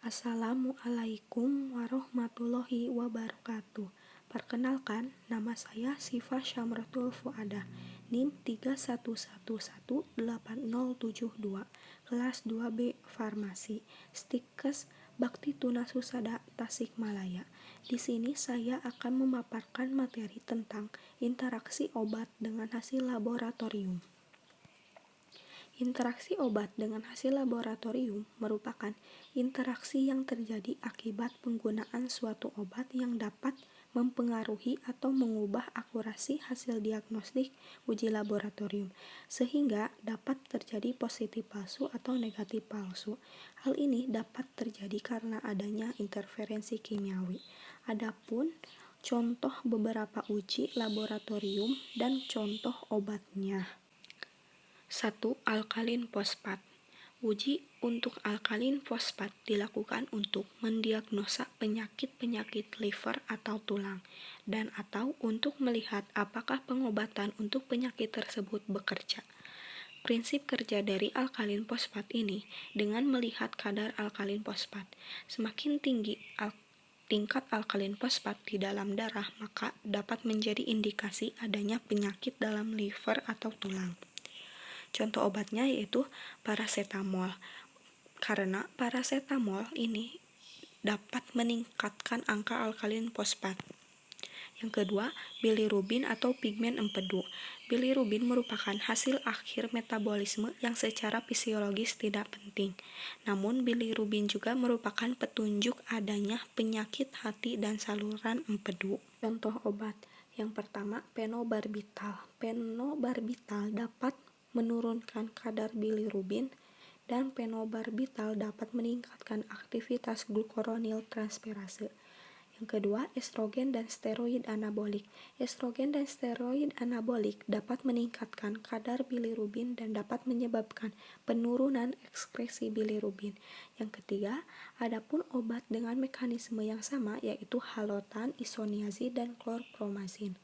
Assalamualaikum warahmatullahi wabarakatuh. Perkenalkan, nama saya Sifa Syamratul Fuadah, NIM 311180072, kelas 2B Farmasi, Stikes Bakti Tuna Susada, Tasikmalaya. Di sini saya akan memaparkan materi tentang interaksi obat dengan hasil laboratorium. Interaksi obat dengan hasil laboratorium merupakan interaksi yang terjadi akibat penggunaan suatu obat yang dapat mempengaruhi atau mengubah akurasi hasil diagnostik uji laboratorium, sehingga dapat terjadi positif palsu atau negatif palsu. Hal ini dapat terjadi karena adanya interferensi kimiawi. Adapun contoh beberapa uji laboratorium dan contoh obatnya. 1. Alkalin fosfat. Uji untuk alkalin fosfat dilakukan untuk mendiagnosa penyakit-penyakit liver atau tulang, dan atau untuk melihat apakah pengobatan untuk penyakit tersebut bekerja. Prinsip kerja dari alkalin fosfat ini dengan melihat kadar alkalin fosfat. Semakin tinggi tingkat alkalin fosfat di dalam darah, maka dapat menjadi indikasi adanya penyakit dalam liver atau tulang. Contoh obatnya yaitu parasetamol. Karena parasetamol ini dapat meningkatkan angka alkalin fosfat. Yang kedua, bilirubin atau pigmen empedu. Bilirubin merupakan hasil akhir metabolisme yang secara fisiologis tidak penting. Namun bilirubin juga merupakan petunjuk adanya penyakit hati dan saluran empedu. Contoh obat. Yang pertama, phenobarbital. Phenobarbital dapat menurunkan kadar bilirubin, dan phenobarbital dapat meningkatkan aktivitas glukuronil transferase. Yang kedua, estrogen dan steroid anabolik. Estrogen dan steroid anabolik dapat meningkatkan kadar bilirubin dan dapat menyebabkan penurunan ekskresi bilirubin. Yang ketiga, adapun obat dengan mekanisme yang sama yaitu halotan, isoniazid, dan klorpromazin.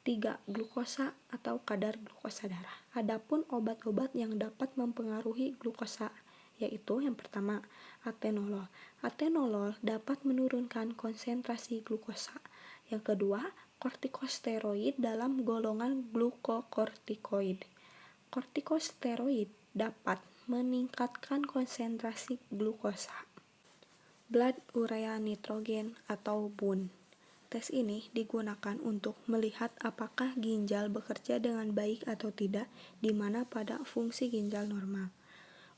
3. Glukosa atau kadar glukosa darah. Adapun obat-obat yang dapat mempengaruhi glukosa yaitu yang pertama, atenolol. Atenolol dapat menurunkan konsentrasi glukosa. Yang kedua, kortikosteroid dalam golongan glukokortikoid. Kortikosteroid dapat meningkatkan konsentrasi glukosa. Blood urea nitrogen atau BUN. Tes ini digunakan untuk melihat apakah ginjal bekerja dengan baik atau tidak, di mana pada fungsi ginjal normal.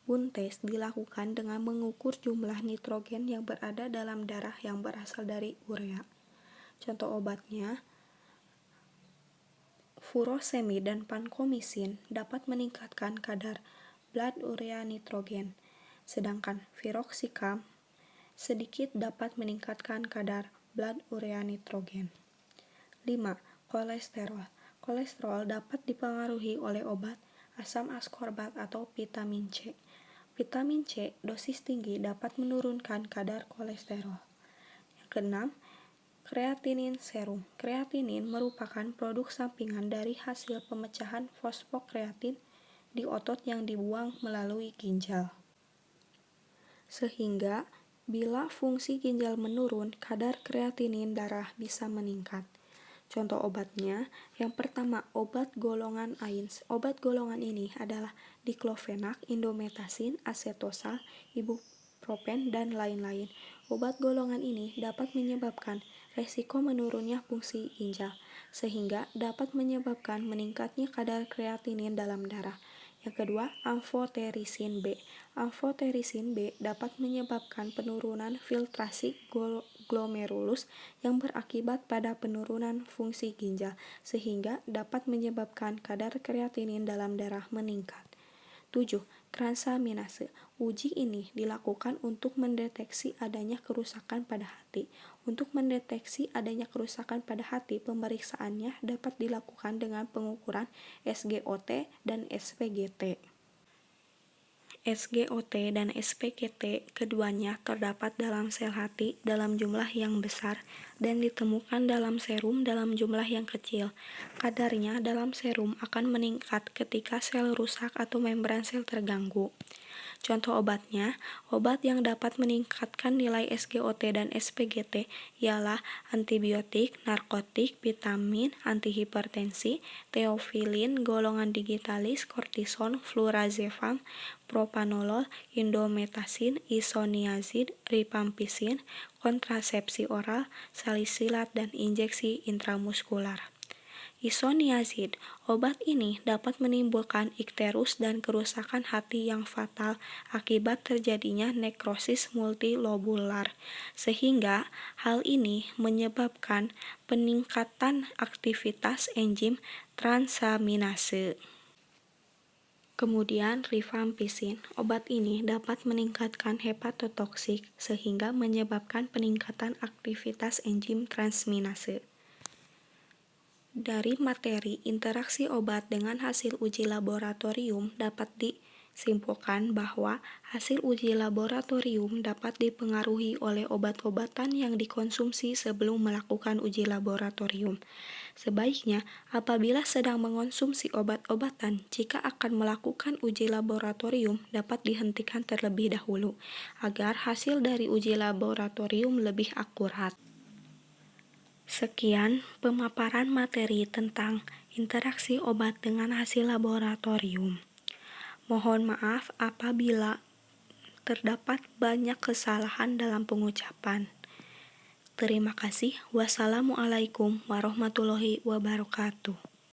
BUN tes dilakukan dengan mengukur jumlah nitrogen yang berada dalam darah yang berasal dari urea. Contoh obatnya, furosemid dan vankomisin dapat meningkatkan kadar blood urea nitrogen, sedangkan piroxicam sedikit dapat meningkatkan kadar blood urea nitrogen. 5. Kolesterol. Kolesterol dapat dipengaruhi oleh obat, asam askorbat atau vitamin C. Vitamin C dosis tinggi dapat menurunkan kadar kolesterol. Yang keenam, kreatinin serum. Kreatinin merupakan produk sampingan dari hasil pemecahan fosfokreatin di otot yang dibuang melalui ginjal. Sehingga bila fungsi ginjal menurun, kadar kreatinin darah bisa meningkat. Contoh obatnya, yang pertama, obat golongan AINS. Obat golongan ini adalah diklofenak, indometasin, asetosal, ibuprofen, dan lain-lain. Obat golongan ini dapat menyebabkan resiko menurunnya fungsi ginjal, sehingga dapat menyebabkan meningkatnya kadar kreatinin dalam darah. Yang kedua, amfoterisin B. Amfoterisin B dapat menyebabkan penurunan filtrasi glomerulus yang berakibat pada penurunan fungsi ginjal, sehingga dapat menyebabkan kadar kreatinin dalam darah meningkat. 7. Transaminase. Uji ini dilakukan untuk mendeteksi adanya kerusakan pada hati. Untuk mendeteksi adanya kerusakan pada hati, pemeriksaannya dapat dilakukan dengan pengukuran SGOT dan SPGT. SGOT dan SPGT keduanya terdapat dalam sel hati dalam jumlah yang besar dan ditemukan dalam serum dalam jumlah yang kecil. Kadarnya dalam serum akan meningkat ketika sel rusak atau membran sel terganggu. Contoh obatnya, obat yang dapat meningkatkan nilai SGOT dan SPGT ialah antibiotik, narkotik, vitamin, antihipertensi, teofilin, golongan digitalis, kortison, flurazepam, propanolol, indometasin, isoniazid, rifampicin, kontrasepsi oral, salisilat, dan injeksi intramuskular. Isoniazid, obat ini dapat menimbulkan ikterus dan kerusakan hati yang fatal akibat terjadinya nekrosis multilobular, sehingga hal ini menyebabkan peningkatan aktivitas enzim transaminase. Kemudian rifampicin, obat ini dapat meningkatkan hepatotoksik sehingga menyebabkan peningkatan aktivitas enzim transminase. Dari materi interaksi obat dengan hasil uji laboratorium dapat disimpulkan bahwa hasil uji laboratorium dapat dipengaruhi oleh obat-obatan yang dikonsumsi sebelum melakukan uji laboratorium. Sebaiknya, apabila sedang mengonsumsi obat-obatan, jika akan melakukan uji laboratorium dapat dihentikan terlebih dahulu, agar hasil dari uji laboratorium lebih akurat. Sekian pemaparan materi tentang interaksi obat dengan hasil laboratorium. Mohon maaf apabila terdapat banyak kesalahan dalam pengucapan. Terima kasih. Wassalamualaikum warahmatullahi wabarakatuh.